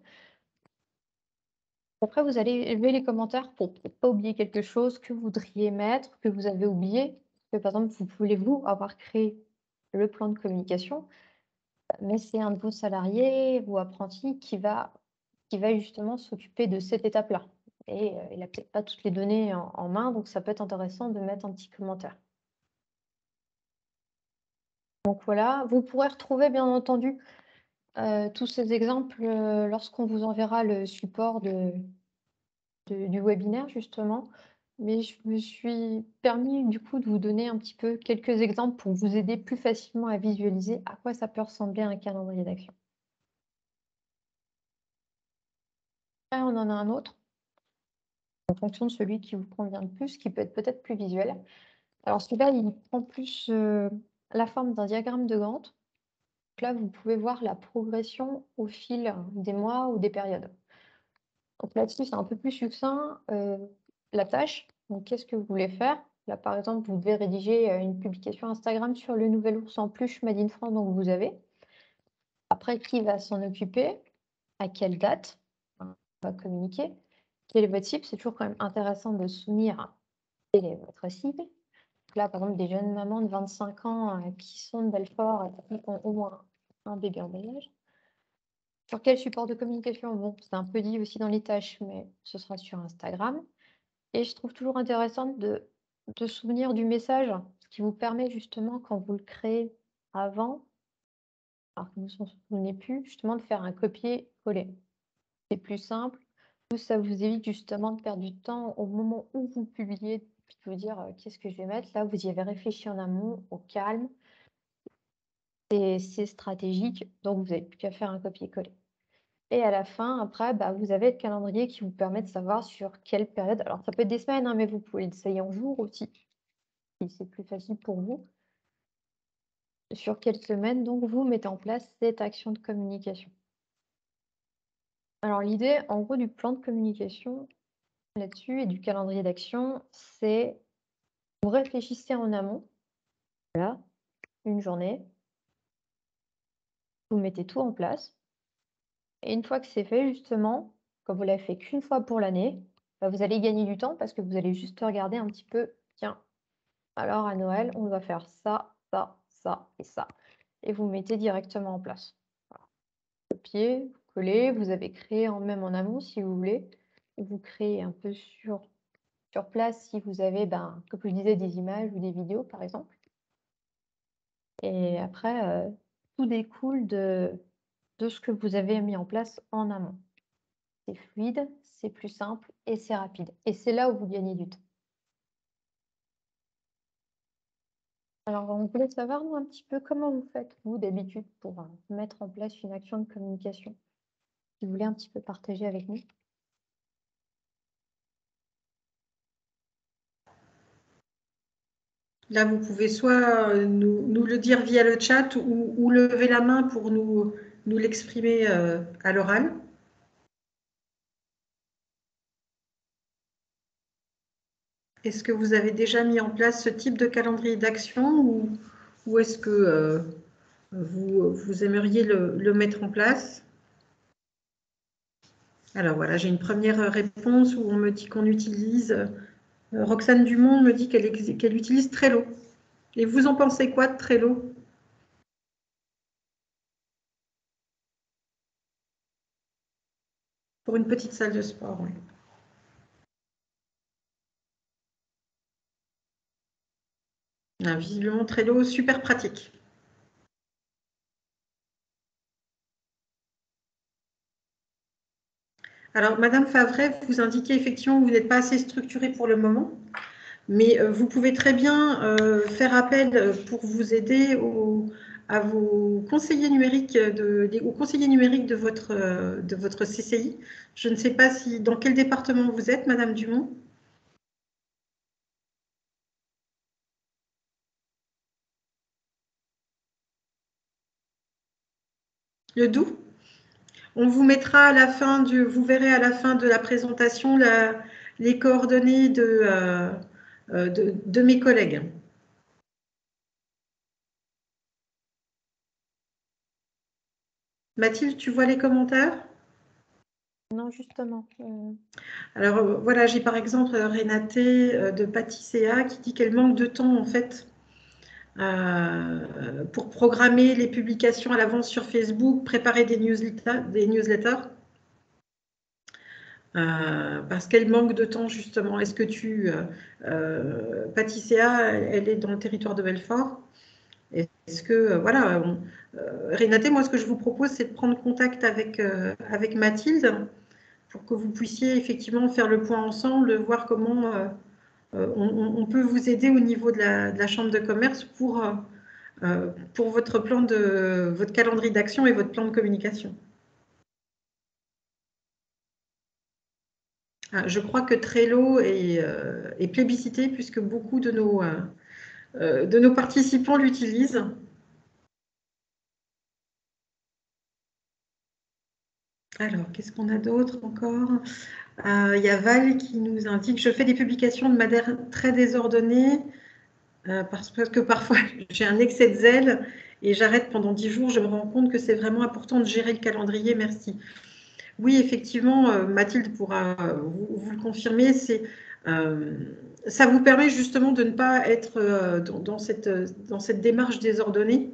Après, vous allez élever les commentaires pour ne pas oublier quelque chose que vous voudriez mettre, que vous avez oublié. Que, par exemple, vous voulez-vous avoir créé le plan de communication, mais c'est un de vos salariés ou apprentis qui va justement s'occuper de cette étape-là. Et il n'a peut-être pas toutes les données en main, donc ça peut être intéressant de mettre un petit commentaire. Donc voilà, vous pourrez retrouver bien entendu tous ces exemples lorsqu'on vous enverra le support du webinaire justement. Mais je me suis permis du coup de vous donner un petit peu quelques exemples pour vous aider plus facilement à visualiser à quoi ça peut ressembler un calendrier d'action. Après, on en a un autre, en fonction de celui qui vous convient le plus, qui peut être peut-être plus visuel. Alors celui-là, il prend plus la forme d'un diagramme de Gantt. Donc là, vous pouvez voir la progression au fil des mois ou des périodes. Donc là-dessus, c'est un peu plus succinct. La tâche, donc qu'est-ce que vous voulez faire? Là, par exemple, vous devez rédiger une publication Instagram sur le nouvel ours en peluche Made in France, donc vous avez. Après, qui va s'en occuper? À quelle date? On va communiquer. Quelle est votre cible? C'est toujours quand même intéressant de se souvenir quelle est votre cible. Là, par exemple, des jeunes mamans de 25 ans qui sont de Belfort et qui ont au moins un bébé en bas âge. Sur quel support de communication? Bon, c'est un peu dit aussi dans les tâches, mais ce sera sur Instagram. Et je trouve toujours intéressant de se souvenir du message, ce qui vous permet justement, quand vous le créez avant, alors que vous ne vous en souvenez plus, justement de faire un copier-coller. C'est plus simple. Vous, ça vous évite justement de perdre du temps au moment où vous publiez, puis de vous dire qu'est-ce que je vais mettre. Là, vous y avez réfléchi en amont, au calme. C'est stratégique, donc vous n'avez plus qu'à faire un copier-coller. Et à la fin, après, bah, vous avez le calendrier qui vous permet de savoir sur quelle période. Alors, ça peut être des semaines, hein, mais vous pouvez l'essayer en jours aussi, si c'est plus facile pour vous. Sur quelle semaine, donc, vous mettez en place cette action de communication. Alors, l'idée, en gros, du plan de communication là-dessus et du calendrier d'action, c'est vous réfléchissez en amont, voilà, une journée, vous mettez tout en place. Et une fois que c'est fait, justement, comme vous l'avez fait qu'une fois pour l'année, bah, vous allez gagner du temps parce que vous allez juste regarder un petit peu, tiens, alors à Noël, on va faire ça, ça, ça et ça. Et vous mettez directement en place. Voilà. Copier, coller, vous avez créé même en amont si vous voulez. Ou vous créez un peu sur place si vous avez, ben, comme je disais, des images ou des vidéos par exemple. Et après, tout découle de ce que vous avez mis en place en amont. C'est fluide, c'est plus simple et c'est rapide. Et c'est là où vous gagnez du temps. Alors, on voulait savoir, nous, un petit peu comment vous faites, vous, d'habitude, pour mettre en place une action de communication. Si vous voulez un petit peu partager avec nous. Là, vous pouvez soit nous le dire via le chat ou lever la main pour nous l'exprimer à l'oral. Est-ce que vous avez déjà mis en place ce type de calendrier d'action ou est-ce que vous aimeriez le mettre en place? Alors voilà, j'ai une première réponse où on me dit qu'on utilise, Roxane Dumont me dit qu'elle utilise Trello. Et vous en pensez quoi de Trello? Pour une petite salle de sport, oui. Visiblement, Trello, super pratique. Alors, Madame Favret, vous indiquez effectivement que vous n'êtes pas assez structurée pour le moment, mais vous pouvez très bien faire appel pour vous aider à vos conseillers numériques, aux conseillers numériques de votre CCI. Je ne sais pas dans quel département vous êtes, Madame Dumont. Le Doubs. On vous mettra à la fin vous verrez à la fin de la présentation les coordonnées de mes collègues. Mathilde, tu vois les commentaires? Non, justement. Alors voilà, j'ai par exemple Renate de Pâtisséa qui dit qu'elle manque de temps en fait pour programmer les publications à l'avance sur Facebook, préparer des newsletters. Parce qu'elle manque de temps justement. Est-ce que Pâtisséa, elle est dans le territoire de Belfort? Est-ce que, voilà, Renate, moi ce que je vous propose, c'est de prendre contact avec Mathilde pour que vous puissiez effectivement faire le point ensemble, voir comment on peut vous aider au niveau de la Chambre de commerce pour votre calendrier d'action et votre plan de communication. Je crois que Trello est plébiscité puisque beaucoup de nos participants l'utilisent. Alors, qu'est-ce qu'on a d'autre encore? Il y a Val qui nous indique: je fais des publications de manière très désordonnée parce que parfois j'ai un excès de zèle et j'arrête pendant 10 jours. Je me rends compte que c'est vraiment important de gérer le calendrier. Merci. Oui, effectivement, Mathilde pourra vous le confirmer. Ça vous permet justement de ne pas être dans cette démarche désordonnée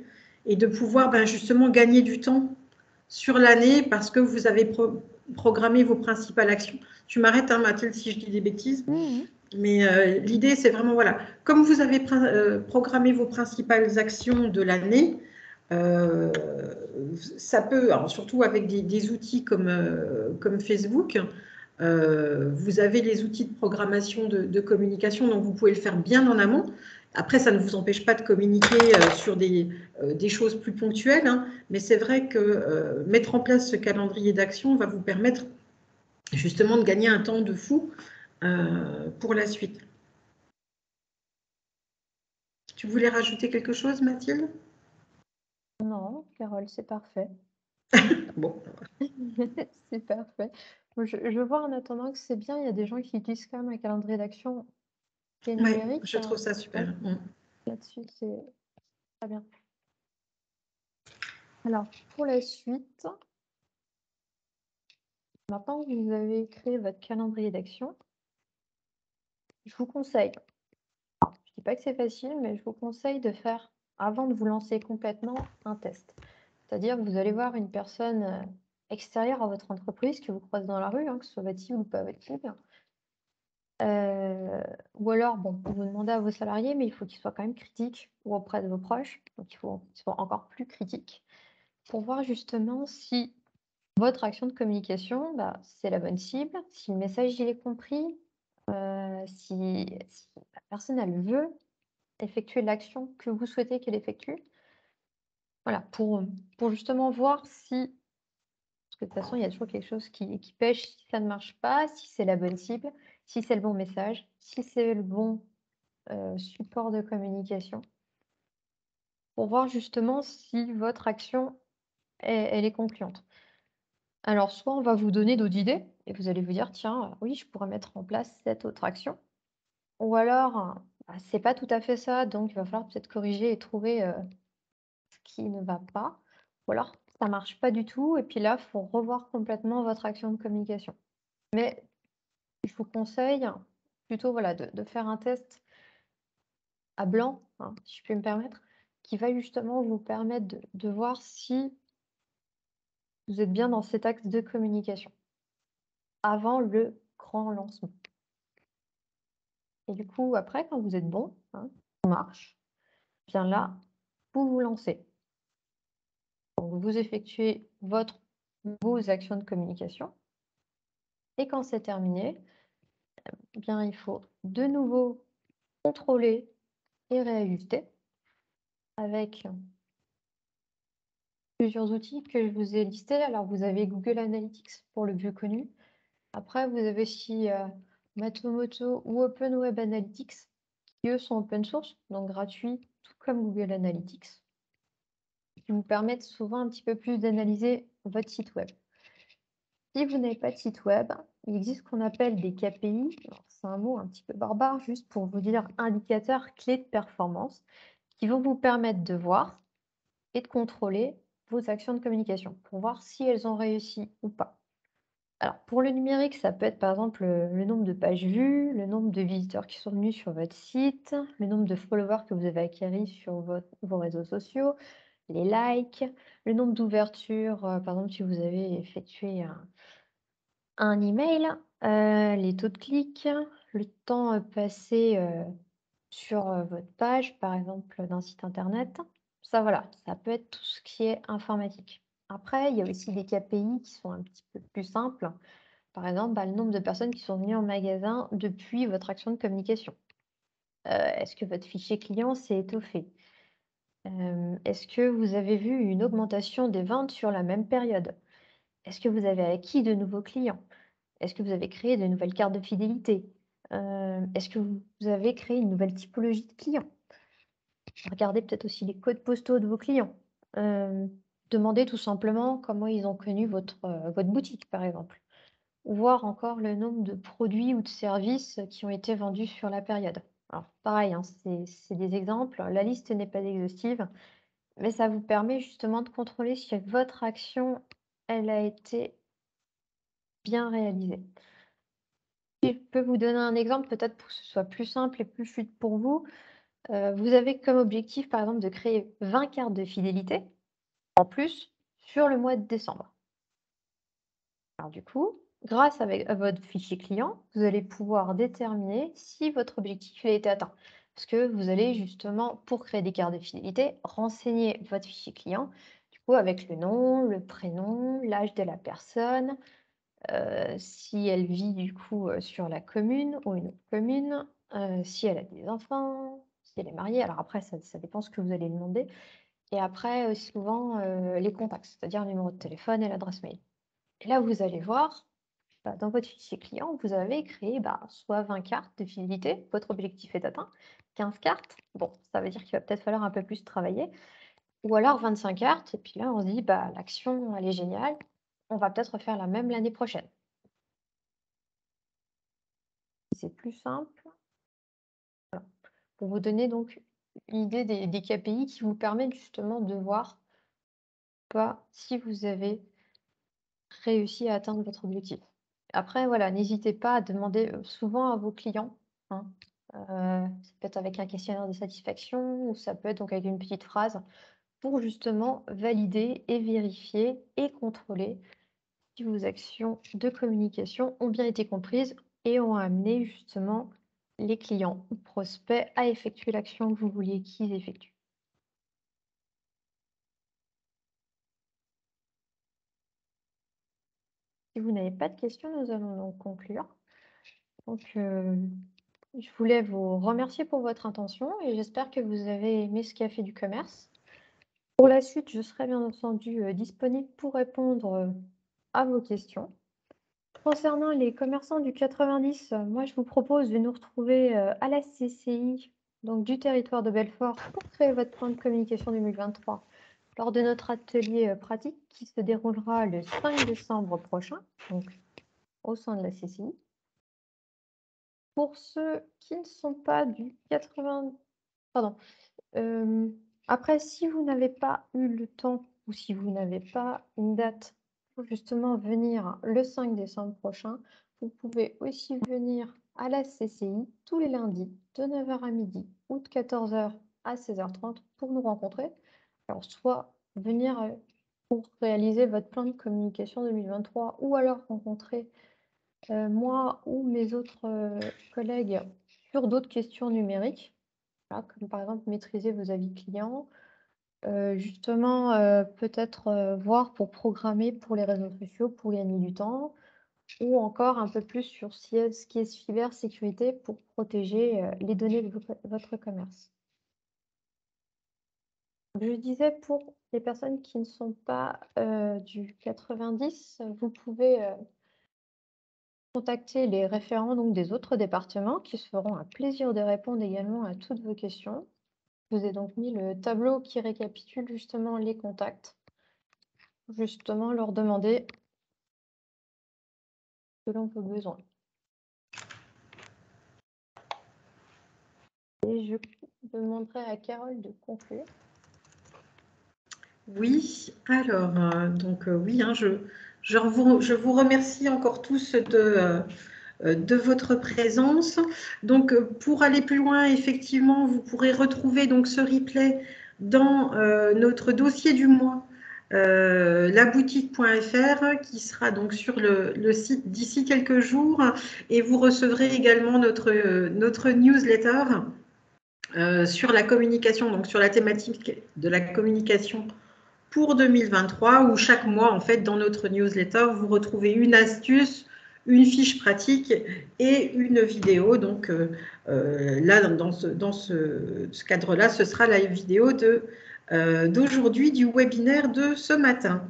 et de pouvoir justement gagner du temps sur l'année parce que vous avez programmé vos principales actions. Tu m'arrêtes, hein, Mathilde, si je dis des bêtises. Mais l'idée, c'est vraiment, voilà, comme vous avez programmé vos principales actions de l'année, ça peut, alors surtout avec des outils comme Facebook, vous avez les outils de programmation de communication, donc vous pouvez le faire bien en amont. Après, ça ne vous empêche pas de communiquer sur des choses plus ponctuelles, hein, mais c'est vrai que mettre en place ce calendrier d'action va vous permettre justement de gagner un temps de fou pour la suite. Tu voulais rajouter quelque chose, Mathilde? Non, Carole, c'est parfait. Bon. C'est parfait. Je vois en attendant que c'est bien, il y a des gens qui utilisent quand même un calendrier d'action qui est Oui, numérique. je trouve ça super. Là-dessus, c'est très bien. Alors, pour la suite, maintenant que vous avez créé votre calendrier d'action, je vous conseille, je ne dis pas que c'est facile, mais je vous conseille de faire, avant de vous lancer complètement, un test. C'est-à-dire que vous allez voir une personne extérieure à votre entreprise que vous croisez dans la rue, hein, que ce soit votre cible ou pas votre cible. Ou alors, bon, vous demandez à vos salariés, mais il faut qu'ils soient quand même critiques ou auprès de vos proches. Donc, il faut qu'ils soient encore plus critiques pour voir justement si votre action de communication, c'est la bonne cible, si le message il est compris, si la personne elle veut effectuer l'action que vous souhaitez qu'elle effectue. Voilà, pour justement voir si, parce que de toute façon, il y a toujours quelque chose qui pêche si ça ne marche pas, si c'est la bonne cible, si c'est le bon message, si c'est le bon support de communication, pour voir justement si votre action, elle est concluante. Alors, soit on va vous donner d'autres idées et vous allez vous dire, tiens, oui, je pourrais mettre en place cette autre action. Ou alors, c'est pas tout à fait ça, donc il va falloir peut-être corriger et trouver ce qui ne va pas. Ou alors, ça marche pas du tout, et puis là, il faut revoir complètement votre action de communication. Mais je vous conseille plutôt voilà, de faire un test à blanc, hein, si je puis me permettre, qui va justement vous permettre de voir si vous êtes bien dans cet axe de communication avant le grand lancement. Et du coup, après, quand vous êtes bon, hein, ça marche, bien là, vous vous lancez. Donc, vous effectuez vos actions de communication. Et quand c'est terminé, bien, il faut de nouveau contrôler et réajuster avec plusieurs outils que je vous ai listés. Alors, vous avez Google Analytics pour le plus connu. Après, vous avez aussi Matomoto ou Open Web Analytics, qui eux sont open source, donc gratuits, tout comme Google Analytics, qui vous permettent souvent un petit peu plus d'analyser votre site web. Si vous n'avez pas de site web, il existe ce qu'on appelle des KPI. C'est un mot un petit peu barbare, juste pour vous dire indicateurs clés de performance, qui vont vous permettre de voir et de contrôler vos actions de communication, pour voir si elles ont réussi ou pas. Alors, pour le numérique, ça peut être par exemple le nombre de pages vues, le nombre de visiteurs qui sont venus sur votre site, le nombre de followers que vous avez acquis sur vos réseaux sociaux, les likes, le nombre d'ouvertures, par exemple si vous avez effectué un email, les taux de clic, le temps passé sur votre page, par exemple d'un site internet. Ça, voilà, ça peut être tout ce qui est informatique. Après, il y a aussi des KPI qui sont un petit peu plus simples. Par exemple, le nombre de personnes qui sont venues en magasin depuis votre action de communication. Est-ce que votre fichier client s'est étoffé? Est-ce que vous avez vu une augmentation des ventes sur la même période? Est-ce que vous avez acquis de nouveaux clients? Est-ce que vous avez créé de nouvelles cartes de fidélité? Est-ce que vous avez créé une nouvelle typologie de clients? Regardez peut-être aussi les codes postaux de vos clients. Demandez tout simplement comment ils ont connu votre boutique, par exemple. voir encore le nombre de produits ou de services qui ont été vendus sur la période. Alors pareil, hein, c'est des exemples, la liste n'est pas exhaustive, mais ça vous permet justement de contrôler si votre action, elle a été bien réalisée. Si je peux vous donner un exemple, peut-être pour que ce soit plus simple et plus fluide pour vous, vous avez comme objectif, par exemple, de créer 20 cartes de fidélité en plus sur le mois de décembre. Alors du coup, grâce à votre fichier client, vous allez pouvoir déterminer si votre objectif a été atteint. Parce que vous allez justement, pour créer des cartes de fidélité, renseigner votre fichier client, du coup avec le nom, le prénom, l'âge de la personne, si elle vit du coup sur la commune ou une autre commune, si elle a des enfants, si elle est mariée. Alors après, ça dépend ce que vous allez demander. Et après, souvent, les contacts, c'est-à-dire le numéro de téléphone et l'adresse mail. Et là, vous allez voir, dans votre fichier client, vous avez créé soit 20 cartes de fidélité, votre objectif est atteint, 15 cartes, bon, ça veut dire qu'il va peut-être falloir un peu plus travailler, ou alors 25 cartes, et puis là, on se dit, l'action, elle est géniale, on va peut-être refaire la même l'année prochaine. C'est plus simple. Voilà. Pour vous donner donc l'idée des KPI qui vous permettent justement de voir si vous avez réussi à atteindre votre objectif. Après, voilà, n'hésitez pas à demander souvent à vos clients, hein. Ça peut être avec un questionnaire de satisfaction ou ça peut être donc avec une petite phrase pour justement valider et vérifier et contrôler si vos actions de communication ont bien été comprises et ont amené justement les clients ou prospects à effectuer l'action que vous vouliez qu'ils effectuent. Si vous n'avez pas de questions, nous allons donc conclure. Donc, je voulais vous remercier pour votre attention et j'espère que vous avez aimé ce café du commerce. Pour la suite, je serai bien entendu disponible pour répondre à vos questions. Concernant les commerçants du 90, moi je vous propose de nous retrouver à la CCI, donc du territoire de Belfort, pour créer votre plan de communication 2023 lors de notre atelier pratique qui se déroulera le 5 décembre prochain, donc au sein de la CCI. Pour ceux qui ne sont pas du 80... Pardon. Après, si vous n'avez pas eu le temps ou si vous n'avez pas une date pour justement venir le 5 décembre prochain, vous pouvez aussi venir à la CCI tous les lundis de 9 h à midi ou de 14 h à 16 h 30 pour nous rencontrer. Alors, soit venir pour réaliser votre plan de communication 2023 ou alors rencontrer moi ou mes autres collègues sur d'autres questions numériques, voilà, comme par exemple maîtriser vos avis clients, justement peut-être voir pour programmer pour les réseaux sociaux pour gagner du temps, ou encore un peu plus sur ce qui est cybersécurité pour protéger les données de votre commerce. Je disais pour les personnes qui ne sont pas du 90, vous pouvez contacter les référents donc, des autres départements qui se feront un plaisir de répondre également à toutes vos questions. Je vous ai donc mis le tableau qui récapitule justement les contacts. Justement leur demander selon vos besoins. Et je demanderai à Carole de conclure. Oui, alors, oui, hein, je vous remercie encore tous de votre présence. Donc, pour aller plus loin, effectivement, vous pourrez retrouver donc ce replay dans notre dossier du mois, laboutique.fr, qui sera donc sur le site d'ici quelques jours. Et vous recevrez également notre newsletter sur la communication, donc sur la thématique de la communication pour 2023, où chaque mois, en fait, dans notre newsletter, vous retrouvez une astuce, une fiche pratique et une vidéo. Donc là, dans ce cadre-là, ce sera la vidéo d'aujourd'hui du webinaire de ce matin.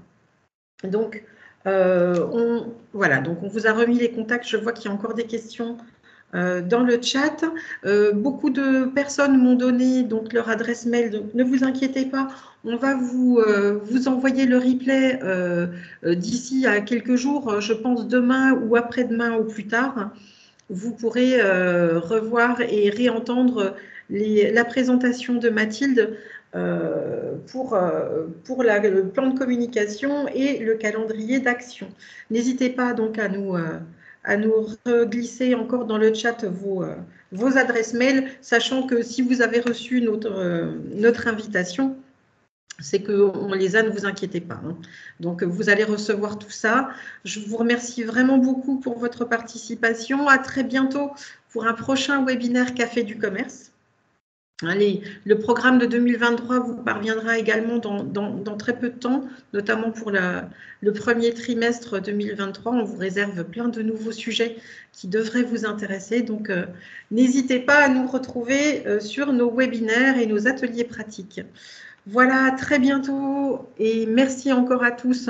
Donc, voilà, donc on vous a remis les contacts. Je vois qu'il y a encore des questions dans le chat. Beaucoup de personnes m'ont donné donc leur adresse mail, donc ne vous inquiétez pas, on va vous envoyer le replay d'ici à quelques jours, je pense demain ou après-demain au plus tard. Vous pourrez revoir et réentendre la présentation de Mathilde pour le plan de communication et le calendrier d'action. N'hésitez pas donc à nous glisser encore dans le chat vos adresses mail, sachant que si vous avez reçu notre invitation, c'est qu'on les a, ne vous inquiétez pas. Hein. Donc, vous allez recevoir tout ça. Je vous remercie vraiment beaucoup pour votre participation. À très bientôt pour un prochain webinaire Café du Commerce. Allez, le programme de 2023 vous parviendra également dans très peu de temps, notamment pour le premier trimestre 2023. On vous réserve plein de nouveaux sujets qui devraient vous intéresser. Donc, n'hésitez pas à nous retrouver sur nos webinaires et nos ateliers pratiques. Voilà, à très bientôt et merci encore à tous.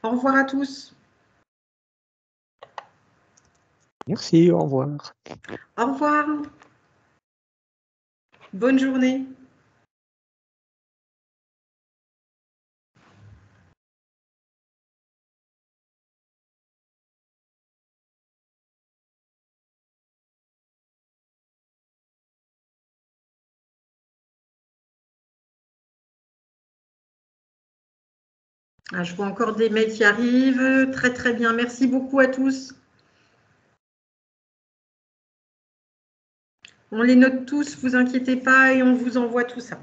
Au revoir à tous. Merci, au revoir. Au revoir. Bonne journée. Ah, je vois encore des mails qui arrivent. Très, très bien. Merci beaucoup à tous. On les note tous, vous inquiétez pas, et on vous envoie tout ça.